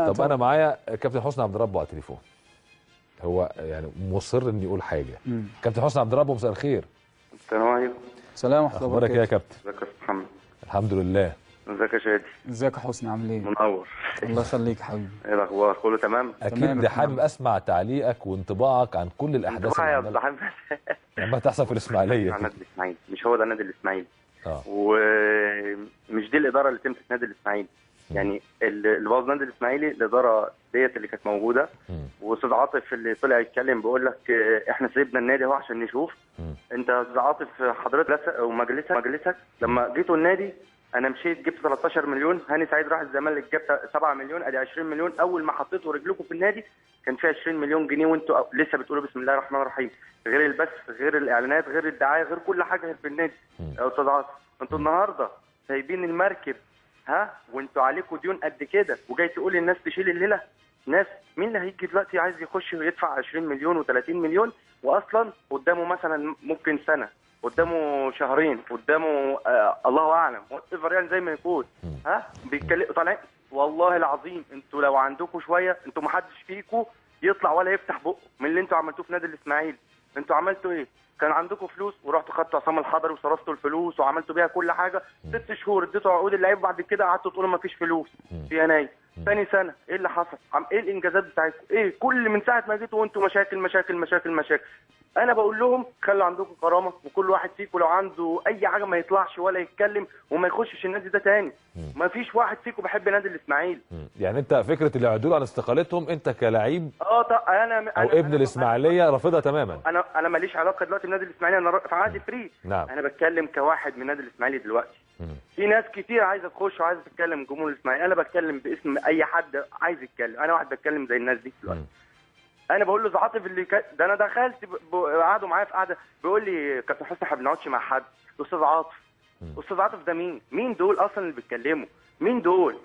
طب انا معايا كابتن حسني عبد ربه على التليفون، هو يعني مصر ان يقول حاجه. كابتن حسني عبد ربه، مساء الخير. السلام عليكم. سلام ورحمه الله وبركاته. اخبارك ايه يا كابتن؟ ازيك يا استاذ محمد؟ الحمد لله. ازيك يا شادي؟ ازيك يا حسني، عامل ايه؟ منور. الله يخليك يا حبيبي. ايه الاخبار؟ كله تمام؟ اكيد حابب اسمع تعليقك وانطباعك عن كل الاحداث اللي اللي لما تحصل في الاسماعيليه. النادي الاسماعيلي مش هو ده النادي الاسماعيلي. اه ومش دي الاداره اللي تمسك نادي الاسماعيلي. يعني اللي بوظ نادي الاسماعيلي الاداره ديت اللي كانت موجوده. واستاذ عاطف اللي طلع يتكلم بيقول لك احنا سيبنا النادي اهو عشان نشوف. انت يا استاذ عاطف حضرتك ومجلسك لما جيتوا النادي انا مشيت جبت 13 مليون، هاني سعيد راح الزمالك جاب 7 مليون، ادي 20 مليون. اول ما حطيتوا رجلكم في النادي كان فيه 20 مليون جنيه وانتوا لسه بتقولوا بسم الله الرحمن الرحيم، غير البث غير الاعلانات غير الدعايه غير كل حاجه في النادي. يا استاذ عاطف انتوا النهارده سايبين المركب وانتوا عليكم ديون قد كده وجاي تقول الناس تشيل الليله. ناس مين اللي هيجي دلوقتي عايز يخش ويدفع 20 مليون و30 مليون واصلا قدامه مثلا ممكن سنه، قدامه شهرين، قدامه الله اعلم يعني زي ما يكون بيتكلموا طالعين. والله العظيم انتوا لو عندكم شويه، انتوا ما حدش فيكم يطلع ولا يفتح بقه من اللي انتوا عملتوه في نادي الاسماعيلي. انتوا عملتوا ايه؟ كان عندكم فلوس ورحتوا خدتوا عصام الحضري وصرفتوا الفلوس وعملتوا بيها كل حاجه. 6 شهور اديتوا عقود اللعيبه وبعد كده قعدتوا تقولوا ما فيش فلوس في يناير. ثاني سنه ايه اللي حصل؟ ايه الانجازات بتاعتكم؟ ايه كل من ساعه ما جيتوا وانتوا مشاكل مشاكل مشاكل مشاكل. انا بقول لهم خلوا عندكم كرامه وكل واحد فيكم لو عنده اي حاجه ما يطلعش ولا يتكلم وما يخشش النادي ده تاني. ما فيش واحد فيكم بيحب نادي الاسماعيلي. يعني انت فكره العدول عن استقالتهم انت كلاعب انا او ابن الاسماعيليه رافضها تماما. انا ماليش علاقه دلوقتي بنادي الاسماعيلي، انا في عادي فري. نعم. انا بتكلم كواحد من نادي الاسماعيلي دلوقتي. في ناس كتير عايزه تخش وعايزه تتكلم جمهور الاسماعيلي، انا بتكلم باسم اي حد عايز يتكلم، انا واحد بتكلم زي الناس دي دلوقتي. انا بقول له عاطف اللي ده انا دخلت قعدوا معايا في قعده بيقول لي كابتن حسني احنا ما بنقعدش مع حد. استاذ عاطف استاذ عاطف ده مين دول اصلا اللي بيتكلموا؟ مين دول؟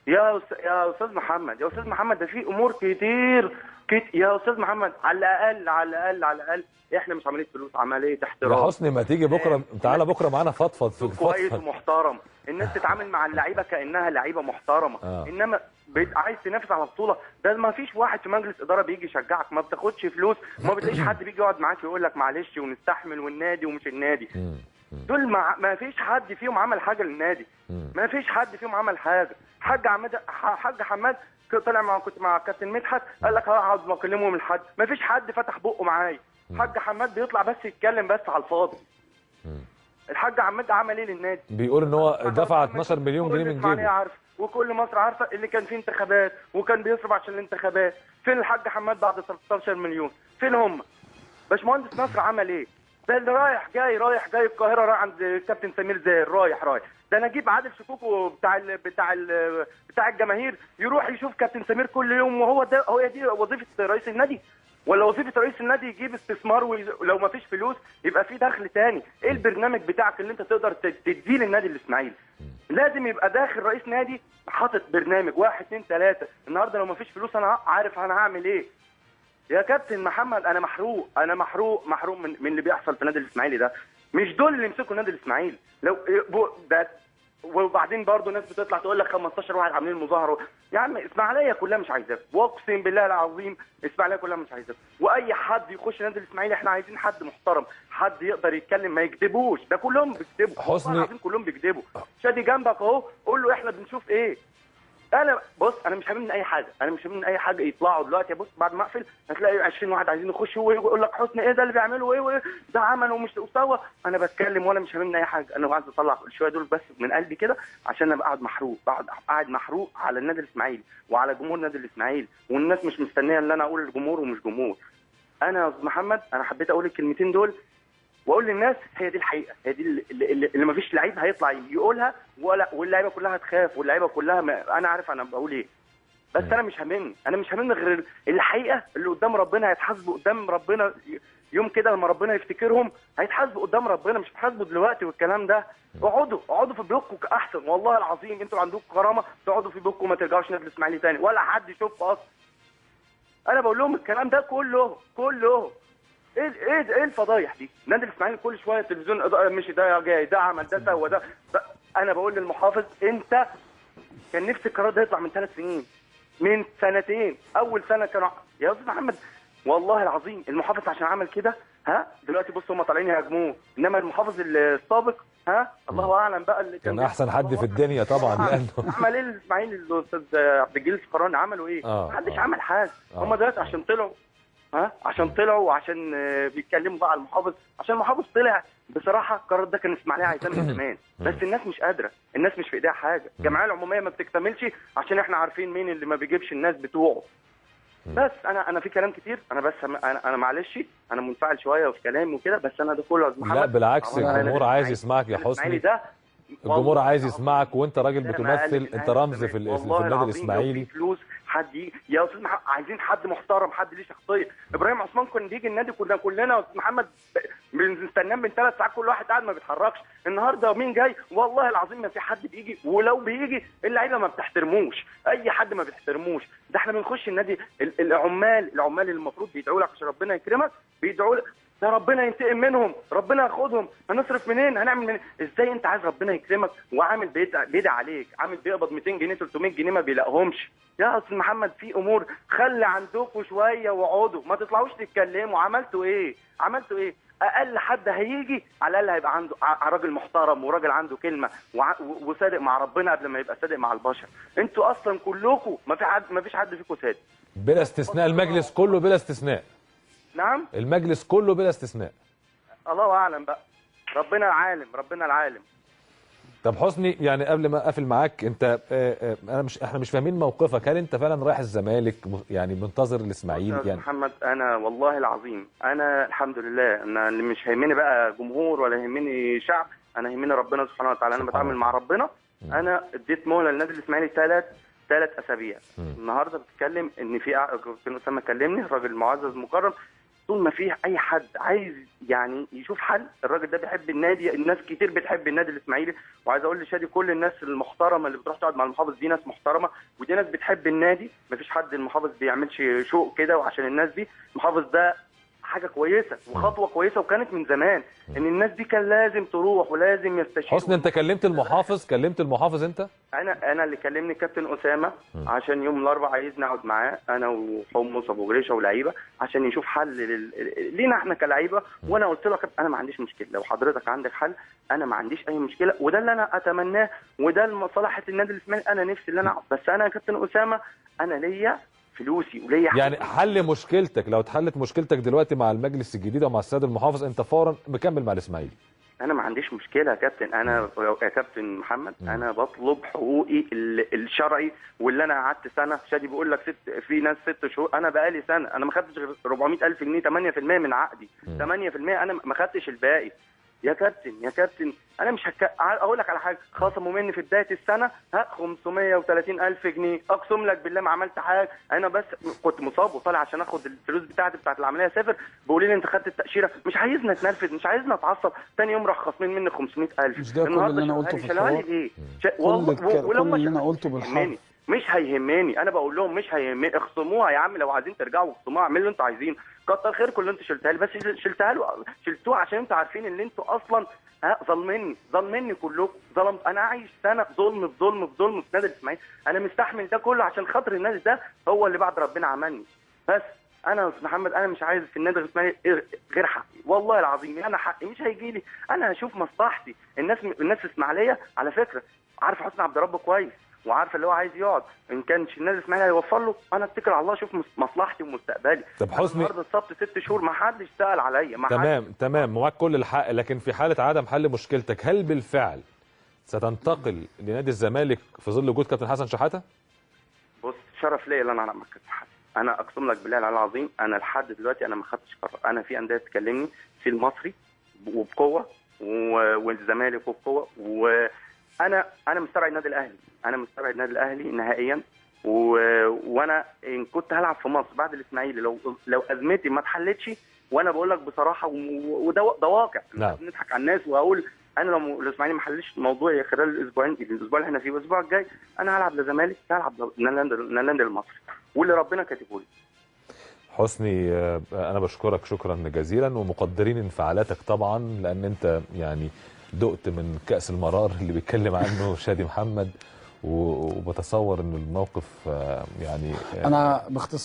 يا استاذ محمد، يا استاذ محمد ده في امور كتير يا استاذ محمد. على الاقل احنا مش عمليه فلوس، عمليه احترام. يا حسني ما تيجي بكره، تعالى بكره معانا فضفض في كويس ومحترم. الناس تتعامل مع اللعيبه كانها لعيبه محترمه. انما عايز تنافس على بطوله، ده ما فيش واحد في مجلس اداره بيجي يشجعك، ما بتاخدش فلوس، ما بتلاقيش حد بيجي يقعد معاك يقول لك معلش ونستحمل والنادي ومش النادي. دول ما فيش حد فيهم عمل حاجه للنادي، ما فيش حد فيهم عمل حاجه. حاج حماد طلع كنت مع كابتن مدحت قال لك هقعد اكلمه من حد، ما فيش حد فتح بقه معايا. حاج حماد بيطلع بس يتكلم بس على الفاضي. الحاج حماد عمل ايه للنادي؟ بيقول ان هو دفع 12 مليون جنيه من جيبه. عارف وكل مصر عارفه اللي كان فيه انتخابات وكان بيصرف عشان الانتخابات. فين الحاج حماد بعد 13 مليون؟ فين هم؟ باشمهندس نصر عمل ايه؟ ده اللي رايح جاي القاهره، رايح عند كابتن سمير زاهر رايح ده انا اجيب عادل شكوكو بتاع الجماهير يروح يشوف كابتن سمير كل يوم، وهو ده هي دي وظيفه رئيس النادي؟ ولا وظيفه رئيس النادي يجيب استثمار ولو ما فيش فلوس يبقى في دخل تاني؟ ايه البرنامج بتاعك اللي انت تقدر تديه للنادي الاسماعيلي؟ لازم يبقى داخل رئيس نادي حاطط برنامج 1 2 3. النهارده لو ما فيش فلوس انا عارف انا هعمل ايه. يا كابتن محمد انا محروق من اللي بيحصل في النادي الاسماعيلي ده. مش دول اللي يمسكوا النادي الاسماعيلي لو ده. وبعدين برضه ناس بتطلع تقول لك 15 واحد عاملين مظاهره. يا عم اسماعيليه كلها مش عايزاك، واقسم بالله العظيم اسماعيليه كلها مش عايزاك. واي حد يخش النادي الاسماعيلي احنا عايزين حد محترم، حد يقدر يتكلم ما يكذبوش. ده كلهم بيكذبوا، حسني العظيم كلهم بيكذبوا. شادي جنبك اهو قول له احنا بنشوف ايه. انا مش هاممني اي حاجه، يطلعوا دلوقتي بص بعد ما اقفل هتلاقي 20 واحد عايزين يخشوا ويقول لك حسني ايه ده اللي بيعمله ايه ده عمل ومش سوى. انا بتكلم ولا مش هاممني اي حاجه، انا عايز اطلع شويه دول بس من قلبي كده عشان ابقى قاعد محروق على النادي الاسماعيلي وعلى جمهور النادي الاسماعيلي، والناس مش مستنيه ان انا اقول جمهور ومش جمهور. انا يا استاذ محمد انا حبيت اقول الكلمتين دول واقول للناس هي دي الحقيقه، هي دي اللي ما فيش لعيب هيطلع يقولها واللعيبه كلها تخاف واللعيبه كلها انا عارف انا بقول ايه. بس انا مش هاممني غير الحقيقه اللي قدام ربنا. هيتحاسبوا قدام ربنا يوم كده لما ربنا يفتكرهم، هيتحاسبوا قدام ربنا، مش هيتحاسبوا دلوقتي. والكلام ده اقعدوا في بيوتكم احسن. والله العظيم انتوا عندكم كرامه تقعدوا في بيوتكم وما ترجعوش نادي الاسماعيلي تاني ولا حد يشوفكم اصلا. انا بقول لهم الكلام ده كله ايه الفضايح دي؟ نادي الاسماعيلي كل شويه التلفزيون مش ده جاي ده عمل ده سوى ده. انا بقول للمحافظ انت كان نفسي القرار ده يطلع من 3 سنين. من سنتين اول سنه كانوا يا استاذ محمد والله العظيم المحافظ عشان عمل كده دلوقتي بص هم طالعين يهاجموه، انما المحافظ السابق الله اعلم بقى اللي كان احسن حد في الدنيا طبعا. لانه عمل ايه الاسماعيلي الاستاذ عبد الجليل الفقراني عملوا ايه؟ محدش عمل حاجه. هم دلوقتي عشان طلعوا عشان طلعوا وعشان بيتكلموا بقى على المحافظ، عشان المحافظ طلع بصراحه القرار ده كان الاسماعيليه عايزاه من زمان، بس الناس مش قادره، الناس مش في ايديها حاجه، الجمعيه العموميه ما بتكتملش عشان احنا عارفين مين اللي ما بيجيبش الناس بتوعه. بس انا في كلام كتير، انا بس انا معلش انا منفعل شويه في كلامي وكده، بس انا ده كله محمد. لا بالعكس، الجمهور عايز يسمعك يا حسني، الجمهور عايز يسمعك، وانت راجل بتمثل، انت رمز في النادي الاسماعيلي. فلوس حد يا استاذ محمد، عايزين حد محترم، حد ليه شخصيه. ابراهيم عثمان كان بيجي النادي كلنا يا استاذ محمد بنستناه من 3 ساعات، كل واحد قاعد ما بيتحركش. النهارده مين جاي؟ والله العظيم ما في حد بيجي، ولو بيجي اللعيبه ما بتحترموش، اي حد ما بيحترموش. ده احنا بنخش النادي العمال اللي المفروض بيدعوا لك عشان ربنا يكرمك، بيدعوا لك ده ربنا ينتقم منهم، ربنا ياخدهم، هنصرف منين؟ هنعمل منين؟ ازاي انت عايز ربنا يكرمك وعامل بيدعي عليك، عامل بيقبض 200 جنيه 300 جنيه ما بيلاقيهمش؟ يا استاذ محمد في امور خلي عندكم شويه واقعدوا، ما تطلعوش تتكلموا. عملتوا ايه؟ اقل حد هيجي على الاقل هيبقى عنده راجل محترم وراجل عنده كلمه وصادق مع ربنا قبل ما يبقى صادق مع البشر. انتوا اصلا كلكم ما فيش حد فيكم صادق بلا استثناء، المجلس كله بلا استثناء. نعم المجلس كله بلا استثناء. الله اعلم بقى، ربنا العالم. طب حسني، يعني قبل ما اقفل معاك، انت احنا مش فاهمين موقفك، هل انت فعلا رايح الزمالك يعني منتظر الاسماعيلي؟ يعني محمد انا والله العظيم انا الحمد لله، انا اللي مش هيهمني بقى جمهور ولا يهمني شعب، انا يهمني ربنا سبحانه وتعالى. انا بتعامل مع ربنا. انا اديت مهله للنادي الاسماعيلي 3 اسابيع. النهارده بتتكلم ان في كابتن اسامه كلمني، الراجل المعزز مكرم، طول ما فيه اي حد عايز يعني يشوف حل، الراجل ده بيحب النادي، الناس كتير بتحب النادي الاسماعيلي. وعايز اقول لشادي كل الناس المحترمه اللي بتروح تقعد مع المحافظ دي ناس محترمه، ودي ناس بتحب النادي، مفيش حد المحافظ بيعملش شوق كده وعشان الناس دي. المحافظ ده حاجه كويسه وخطوه كويسه، وكانت من زمان ان الناس دي كان لازم تروح ولازم يستشيروا. حسني، انت كلمت المحافظ انت؟ انا اللي كلمني كابتن اسامه عشان يوم الاربعاء عايزني اقعد معاه انا وحمص ابو جريشه ولاعيبه عشان يشوف حل لينا احنا كلاعيبه. وانا قلت له انا ما عنديش مشكله، لو حضرتك عندك حل انا ما عنديش اي مشكله، وده اللي انا اتمناه، وده لمصلحه النادي الاسماعيلي. انا نفسي اللي انا اقعد، بس انا يا كابتن اسامه انا ليا فلوسي وليا يعني حل مشكلتك، لو اتحلت مشكلتك دلوقتي مع المجلس الجديد ومع السيد المحافظ، انت فورا مكمل مع الاسماعيلي. انا ما عنديش مشكله يا كابتن، انا يا كابتن محمد انا بطلب حقوقي الشرعي، واللي انا قعدت سنه. شادي بيقول لك في ناس 6 شهور، انا بقالي سنه انا ما خدتش غير 400,000 جنيه، 8% من عقدي، 8% انا ما خدتش الباقي. يا كابتن انا مش اقول لك على حاجه، خصموا مني في بدايه السنه 530,000 جنيه، اقسم لك بالله ما عملت حاجه. انا بس كنت مصاب وطالع عشان اخد الفلوس بتاعتي بتاعت العمليه اسافر، بيقولوا لي انت خدت التاشيره، مش عايزنا نتنرفز، مش عايزنا نتعصب. ثاني يوم راح خاصمين مني 500,000. مش ده كل اللي انا قلته في الحوار؟ كل اللي انا قلته بالحرف. مش هيهمني، انا بقول لهم مش هيهمني، اخصموها يا عم، لو عايزين ترجعوا اخصموها، اعملوا اللي انتوا عايزينه، كتر خيركم اللي انتوا شلتها لي، بس شلتوها عشان انتوا عارفين ان انتوا اصلا ظلمني كلكم، ظلمت. انا عايش سنه ظلم في النادي الاسماعيلي، انا مستحمل ده كله عشان خاطر النادي ده هو اللي بعد ربنا عملني. بس انا يا استاذ محمد انا مش عايز في النادي الاسماعيلي غير حقي، والله العظيم انا حقي مش هيجي لي، انا هشوف مصلحتي. الناس الاسماعيليه على فكره عارفه حسني عبد ربه كويس، وعارفه اللي هو عايز يقعد، ان كانش النادي الاسماعيلي هيوفر له، انا اتكل على الله اشوف مصلحتي ومستقبلي. طب حسني، النهارده اتصبت 6 شهور ما حدش سال عليا. تمام معاك كل الحق، لكن في حاله عدم حل مشكلتك هل بالفعل ستنتقل لنادي الزمالك في ظل وجود كابتن حسن شحاته؟ بص، شرف ليا ان انا العب مع كابتن حسن، انا اقسم لك بالله العظيم انا لحد دلوقتي انا ما خدتش قرار. انا في انديه تكلمني في المصري وبقوه والزمالك وبقوه، انا مستبعد النادي الاهلي، نهائيا. وانا ان كنت هلعب في مصر بعد الاسماعيلي لو ازمتي ما اتحلتش، وانا بقول لك بصراحه وده واقع، نضحك على الناس واقول انا لو الاسماعيلي ما حلش الموضوع خلال الاسبوع اللي احنا فيه والاسبوع الجاي، انا هلعب للزمالك، هلعب للنادي المصري واللي ربنا كاتبه لي. حسني، انا بشكرك شكرا جزيلا، ومقدرين انفعالاتك طبعا، لان انت يعني دقت من كأس المرار اللي بيتكلم عنه شادي محمد، وبتصور ان الموقف يعني انا باختصار